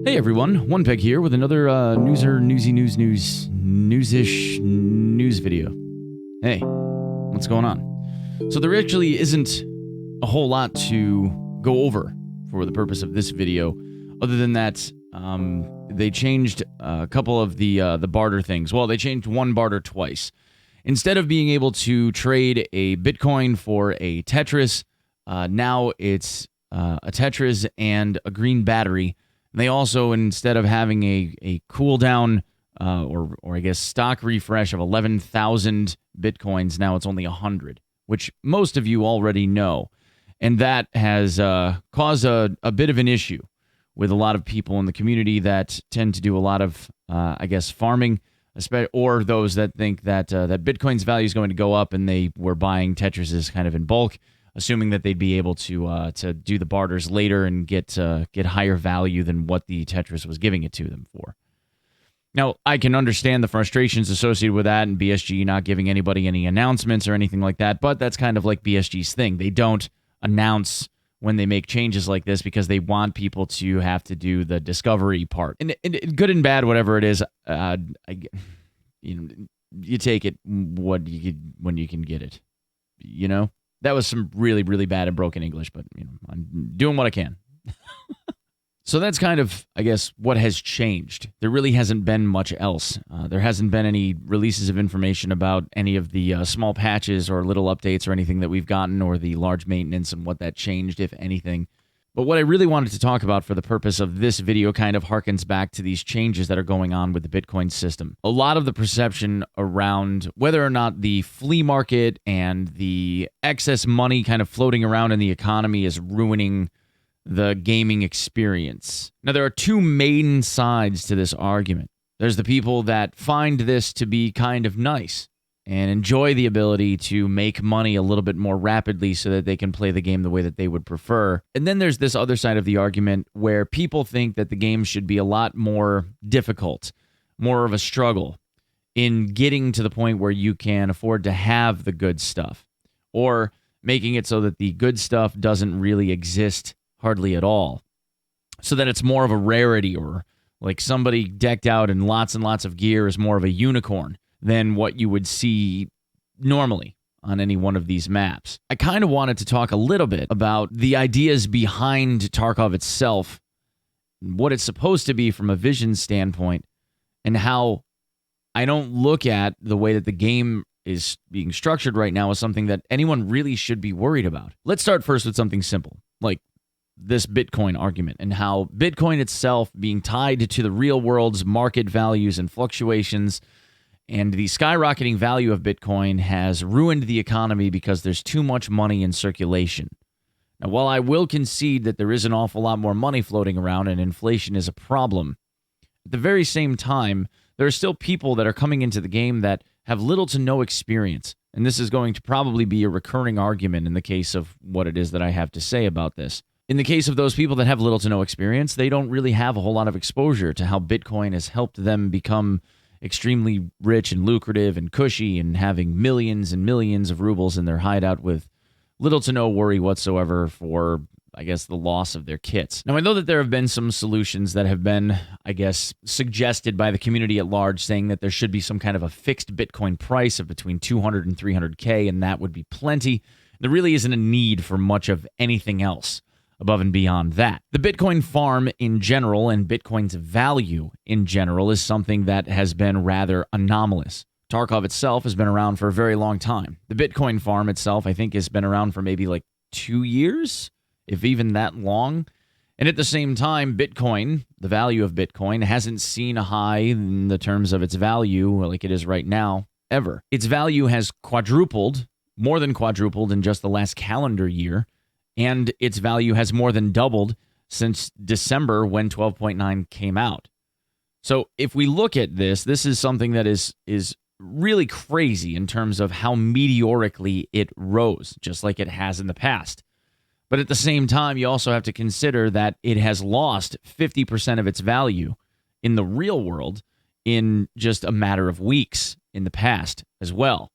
Hey everyone, Onepeg here with another newsish news video. Hey, what's going on? So there actually isn't a whole lot to go over for the purpose of this video, other than that they changed a couple of the barter things. Well, they changed one barter twice. Instead of being able to trade a Bitcoin for a Tetris, now it's a Tetris and a green battery. They also, instead of having a cooldown or I guess stock refresh of 11,000 Bitcoins, now it's only 100, which most of you already know. And that has caused a bit of an issue with a lot of people in the community that tend to do a lot of, I guess, farming, or those that think that that Bitcoin's value is going to go up and they were buying Tetrises kind of in bulk, assuming that they'd be able to do the barters later and get higher value than what the Tetris was giving it to them for. Now, I can understand the frustrations associated with that and BSG not giving anybody any announcements or anything like that, but that's kind of like BSG's thing. They don't announce when they make changes like this because they want people to have to do the discovery part. And good and bad, whatever it is, you take it when you can get it, you know? That was some really, really bad and broken English, but I'm doing what I can. So that's kind of, I guess, what has changed. There really hasn't been much else. There hasn't been any releases of information about any of the small patches or little updates or anything that we've gotten, or the large maintenance and what that changed, if anything. But what I really wanted to talk about for the purpose of this video kind of harkens back to these changes that are going on with the Bitcoin system. A lot of the perception around whether or not the flea market and the excess money kind of floating around in the economy is ruining the gaming experience. Now, there are two main sides to this argument. There's the people that find this to be kind of nice and enjoy the ability to make money a little bit more rapidly so that they can play the game the way that they would prefer. And then there's this other side of the argument where people think that the game should be a lot more difficult, more of a struggle in getting to the point where you can afford to have the good stuff, or making it so that the good stuff doesn't really exist hardly at all, so that it's more of a rarity, or like somebody decked out in lots and lots of gear is more of a unicorn than what you would see normally on any one of these maps. I kind of wanted to talk a little bit about the ideas behind Tarkov itself, what it's supposed to be from a vision standpoint, and how I don't look at the way that the game is being structured right now as something that anyone really should be worried about. Let's start first with something simple, like this Bitcoin argument, and how Bitcoin itself being tied to the real world's market values and fluctuations, and the skyrocketing value of Bitcoin has ruined the economy because there's too much money in circulation. Now, while I will concede that there is an awful lot more money floating around and inflation is a problem, at the very same time, there are still people that are coming into the game that have little to no experience. And this is going to probably be a recurring argument in the case of what it is that I have to say about this. In the case of those people that have little to no experience, they don't really have a whole lot of exposure to how Bitcoin has helped them become extremely rich and lucrative and cushy, and having millions and millions of rubles in their hideout with little to no worry whatsoever for, I guess, the loss of their kits. Now, I know that there have been some solutions that have been, I guess, suggested by the community at large, saying that there should be some kind of a fixed Bitcoin price of between 200 and 300K, and that would be plenty. There really isn't a need for much of anything else above and beyond that. The Bitcoin farm in general, and Bitcoin's value in general, is something that has been rather anomalous. Tarkov itself has been around for a very long time. The Bitcoin farm itself, I think, has been around for maybe like 2 years, if even that long. And at the same time, Bitcoin, the value of Bitcoin, hasn't seen a high in the terms of its value like it is right now, ever. Its value has quadrupled, more than quadrupled in just the last calendar year, and its value has more than doubled since December when 12.9 came out. So if we look at this, this is something that is really crazy in terms of how meteorically it rose, just like it has in the past. But at the same time, you also have to consider that it has lost 50% of its value in the real world in just a matter of weeks in the past as well.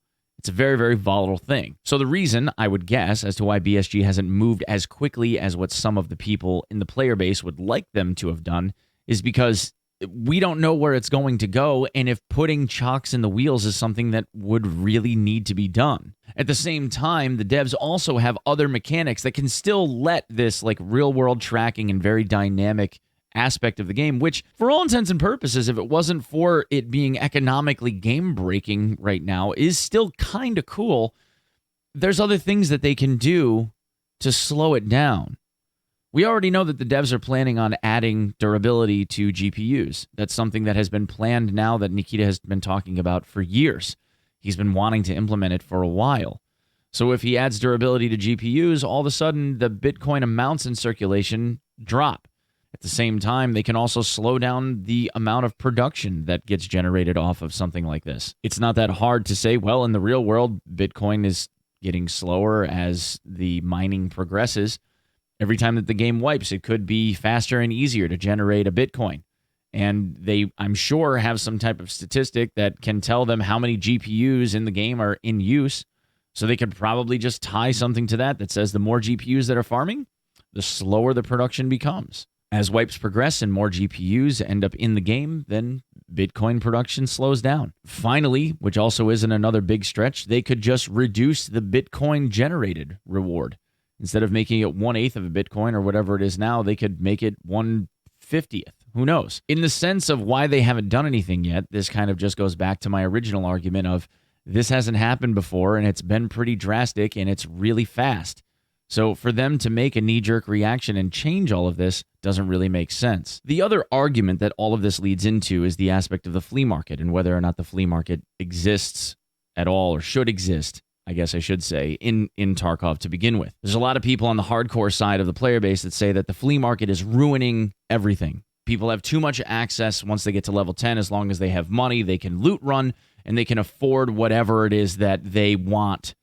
It's a very, very volatile thing. So the reason, I would guess, as to why BSG hasn't moved as quickly as what some of the people in the player base would like them to have done is because we don't know where it's going to go, and if putting chocks in the wheels is something that would really need to be done. At the same time, the devs also have other mechanics that can still let this like real-world tracking and very dynamic aspect of the game, which for all intents and purposes, if it wasn't for it being economically game-breaking right now, is still kind of cool. There's other things that they can do to slow it down. We already know that the devs are planning on adding durability to GPUs. That's something that has been planned now that Nikita has been talking about for years. He's been wanting to implement it for a while. So if he adds durability to GPUs, all of a sudden the Bitcoin amounts in circulation drop. At the same time, they can also slow down the amount of production that gets generated off of something like this. It's not that hard to say, well, in the real world, Bitcoin is getting slower as the mining progresses. Every time that the game wipes, it could be faster and easier to generate a Bitcoin. And they, I'm sure, have some type of statistic that can tell them how many GPUs in the game are in use. So they could probably just tie something to that says the more GPUs that are farming, the slower the production becomes. As wipes progress and more GPUs end up in the game, then Bitcoin production slows down. Finally, which also isn't another big stretch, they could just reduce the Bitcoin generated reward. Instead of making it 1/8 of a Bitcoin or whatever it is now, they could make it 1/50th. Who knows? In the sense of why they haven't done anything yet, this kind of just goes back to my original argument of this hasn't happened before and it's been pretty drastic and it's really fast. So for them to make a knee-jerk reaction and change all of this doesn't really make sense. The other argument that all of this leads into is the aspect of the flea market and whether or not the flea market exists at all or should exist, I guess I should say, in Tarkov to begin with. There's a lot of people on the hardcore side of the player base that say that the flea market is ruining everything. People have too much access once they get to level 10. As long as they have money, they can loot run and they can afford whatever it is that they want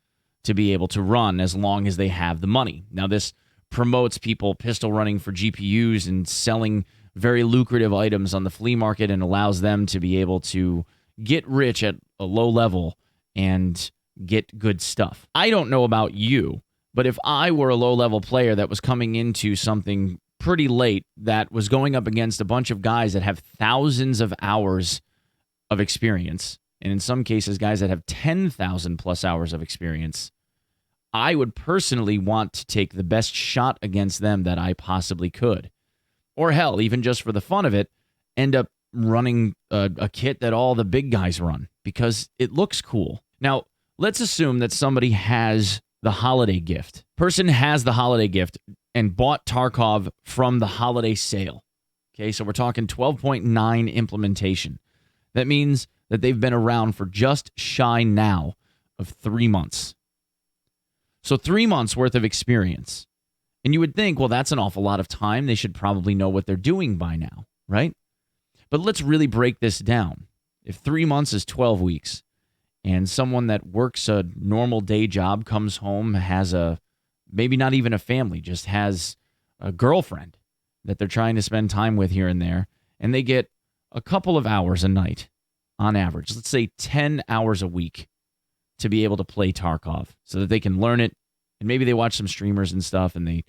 to be able to run as long as they have the money. Now, this promotes people pistol running for GPUs and selling very lucrative items on the flea market and allows them to be able to get rich at a low level and get good stuff. I don't know about you, but if I were a low-level player that was coming into something pretty late that was going up against a bunch of guys that have thousands of hours of experience, and in some cases, guys that have 10,000 plus hours of experience, I would personally want to take the best shot against them that I possibly could. Or hell, even just for the fun of it, end up running a kit that all the big guys run because it looks cool. Now, let's assume that somebody has the holiday gift. Person has the holiday gift and bought Tarkov from the holiday sale. Okay, so we're talking 12.9 implementation. That means that they've been around for just shy now of 3 months. So 3 months worth of experience. And you would think, well, that's an awful lot of time. They should probably know what they're doing by now, right? But let's really break this down. If 3 months is 12 weeks, and someone that works a normal day job comes home, has maybe not even a family, just has a girlfriend that they're trying to spend time with here and there, and they get a couple of hours a night on average, let's say 10 hours a week to be able to play Tarkov so that they can learn it. And maybe they watch some streamers and stuff and they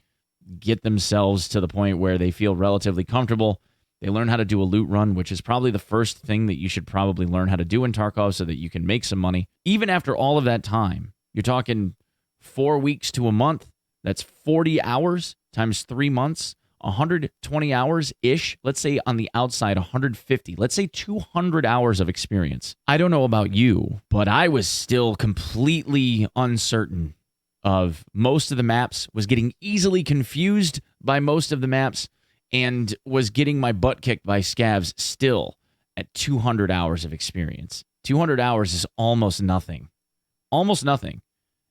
get themselves to the point where they feel relatively comfortable. They learn how to do a loot run, which is probably the first thing that you should probably learn how to do in Tarkov so that you can make some money. Even after all of that time, you're talking 4 weeks to a month. That's 40 hours times 3 months, 120 hours-ish. Let's say on the outside, 150. Let's say 200 hours of experience. I don't know about you, but I was still completely uncertain of most of the maps, was getting easily confused by most of the maps, and was getting my butt kicked by scavs still at 200 hours of experience. 200 hours is almost nothing. Almost nothing.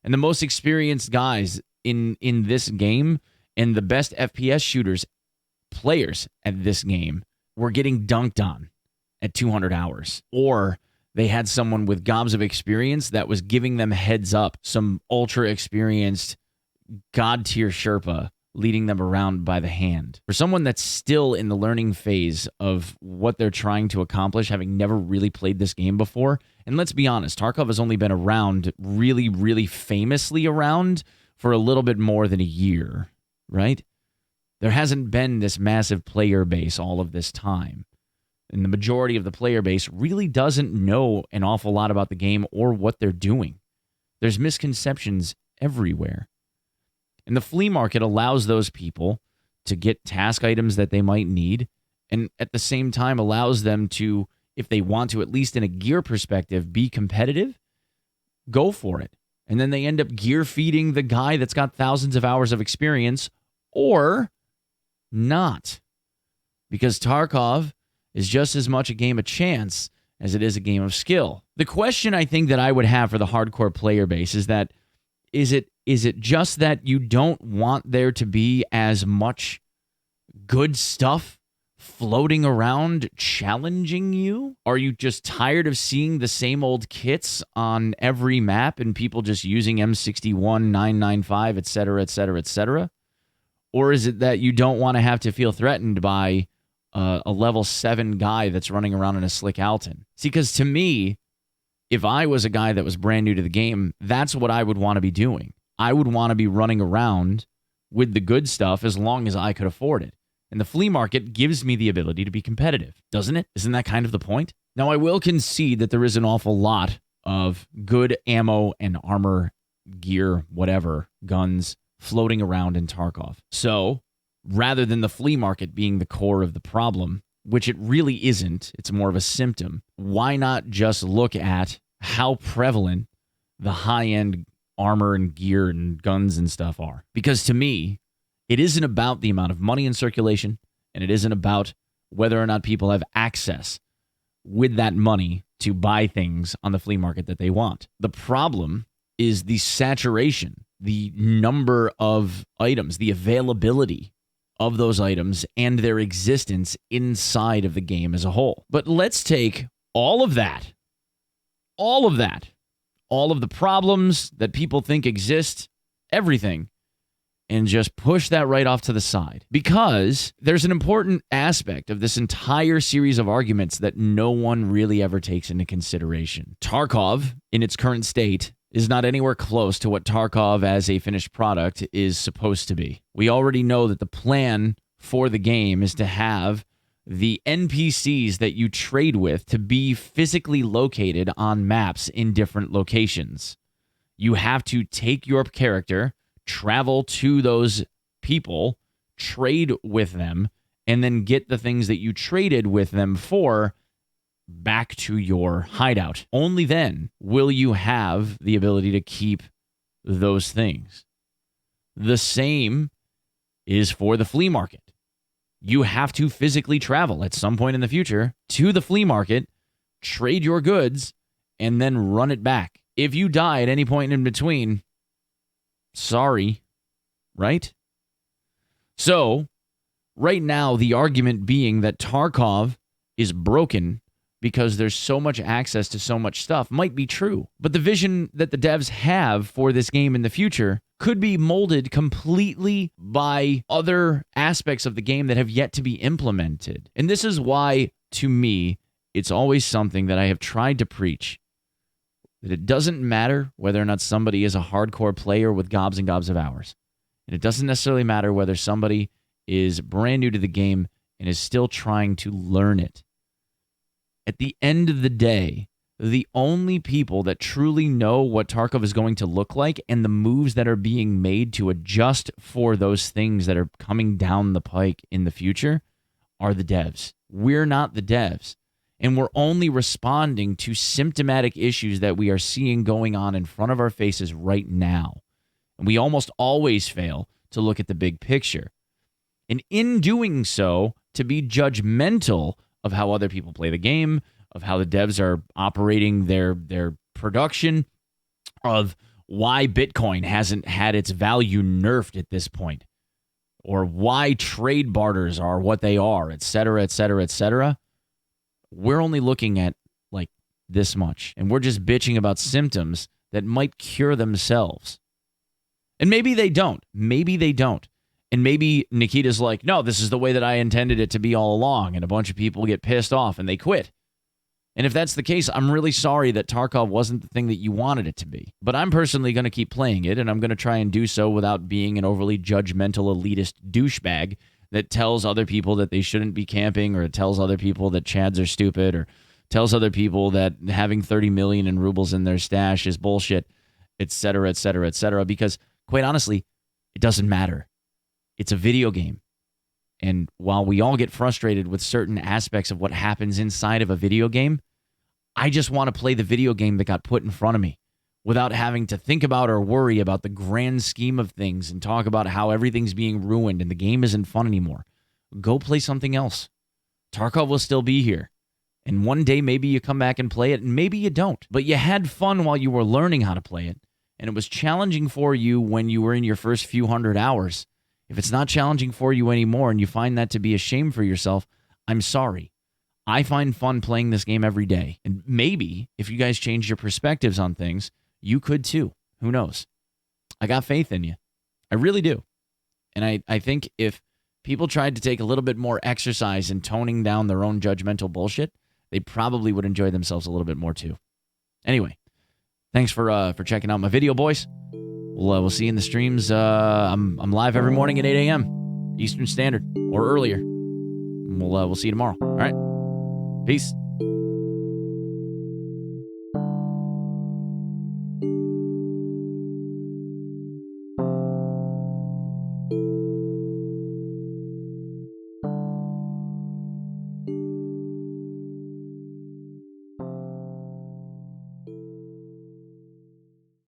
And the most experienced guys in this game and the best FPS shooters, players at this game, were getting dunked on at 200 hours. Or they had someone with gobs of experience that was giving them heads up, some ultra experienced god tier Sherpa leading them around by the hand. For someone that's still in the learning phase of what they're trying to accomplish, having never really played this game before, and let's be honest, Tarkov has only been around, really, really famously around, for a little bit more than a year, right? There hasn't been this massive player base all of this time. And the majority of the player base really doesn't know an awful lot about the game or what they're doing. There's misconceptions everywhere. And the flea market allows those people to get task items that they might need, and at the same time allows them to, if they want to, at least in a gear perspective, be competitive, go for it. And then they end up gear feeding the guy that's got thousands of hours of experience, or not. Because Tarkov is just as much a game of chance as it is a game of skill. The question I think that I would have for the hardcore player base is that, is it just that you don't want there to be as much good stuff floating around challenging you? Are you just tired of seeing the same old kits on every map and people just using M61, 995, etc., etc., etc.? Or is it that you don't want to have to feel threatened by a level 7 guy that's running around in a slick Alton? See, because to me, if I was a guy that was brand new to the game, that's what I would want to be doing. I would want to be running around with the good stuff as long as I could afford it. And the flea market gives me the ability to be competitive, doesn't it? Isn't that kind of the point? Now, I will concede that there is an awful lot of good ammo and armor, gear, whatever, guns floating around in Tarkov. So, rather than the flea market being the core of the problem, which it really isn't, it's more of a symptom, why not just look at how prevalent the high-end armor and gear and guns and stuff are? Because to me, it isn't about the amount of money in circulation, and it isn't about whether or not people have access with that money to buy things on the flea market that they want. The problem is the saturation, the number of items, the availability of those items, and their existence inside of the game as a whole. But let's take all of that, all of the problems that people think exist, everything, and just push that right off to the side. Because there's an important aspect of this entire series of arguments that no one really ever takes into consideration. Tarkov, in its current state, is not anywhere close to what Tarkov as a finished product is supposed to be. We already know that the plan for the game is to have the NPCs that you trade with to be physically located on maps in different locations. You have to take your character, travel to those people, trade with them, and then get the things that you traded with them for back to your hideout. Only then will you have the ability to keep those things. The same is for the flea market. You have to physically travel at some point in the future to the flea market, trade your goods, and then run it back. If you die at any point in between, sorry, right? So, right now, the argument being that Tarkov is broken because there's so much access to so much stuff might be true. But the vision that the devs have for this game in the future could be molded completely by other aspects of the game that have yet to be implemented. And this is why, to me, it's always something that I have tried to preach. That it doesn't matter whether or not somebody is a hardcore player with gobs and gobs of hours. And it doesn't necessarily matter whether somebody is brand new to the game and is still trying to learn it. At the end of the day, the only people that truly know what Tarkov is going to look like and the moves that are being made to adjust for those things that are coming down the pike in the future are the devs. We're not the devs. And we're only responding to symptomatic issues that we are seeing going on in front of our faces right now. And we almost always fail to look at the big picture. And in doing so, to be judgmental of how other people play the game, of how the devs are operating their production, of why Bitcoin hasn't had its value nerfed at this point, or why trade barters are what they are, etc., etc., etc. We're only looking at like this much, and we're just bitching about symptoms that might cure themselves. And maybe they don't. Maybe they don't. And maybe Nikita's like, no, this is the way that I intended it to be all along, and a bunch of people get pissed off and they quit. And if that's the case, I'm really sorry that Tarkov wasn't the thing that you wanted it to be. But I'm personally going to keep playing it, and I'm going to try and do so without being an overly judgmental elitist douchebag that tells other people that they shouldn't be camping, or it tells other people that Chads are stupid, or tells other people that having 30 million in rubles in their stash is bullshit, etc., etc., etc. Because quite honestly, it doesn't matter. It's a video game. And while we all get frustrated with certain aspects of what happens inside of a video game, I just want to play the video game that got put in front of me without having to think about or worry about the grand scheme of things and talk about how everything's being ruined and the game isn't fun anymore. Go play something else. Tarkov will still be here. And one day maybe you come back and play it, and maybe you don't. But you had fun while you were learning how to play it, and it was challenging for you when you were in your first few hundred hours. If it's not challenging for you anymore and you find that to be a shame for yourself, I'm sorry. I find fun playing this game every day. And maybe if you guys change your perspectives on things, you could too. Who knows? I got faith in you. I really do. And I think if people tried to take a little bit more exercise in toning down their own judgmental bullshit, they probably would enjoy themselves a little bit more too. Anyway, thanks for checking out my video, boys. We'll see you in the streams. I'm live every morning at 8 a.m. Eastern Standard or earlier. We'll see you tomorrow. All right. Peace.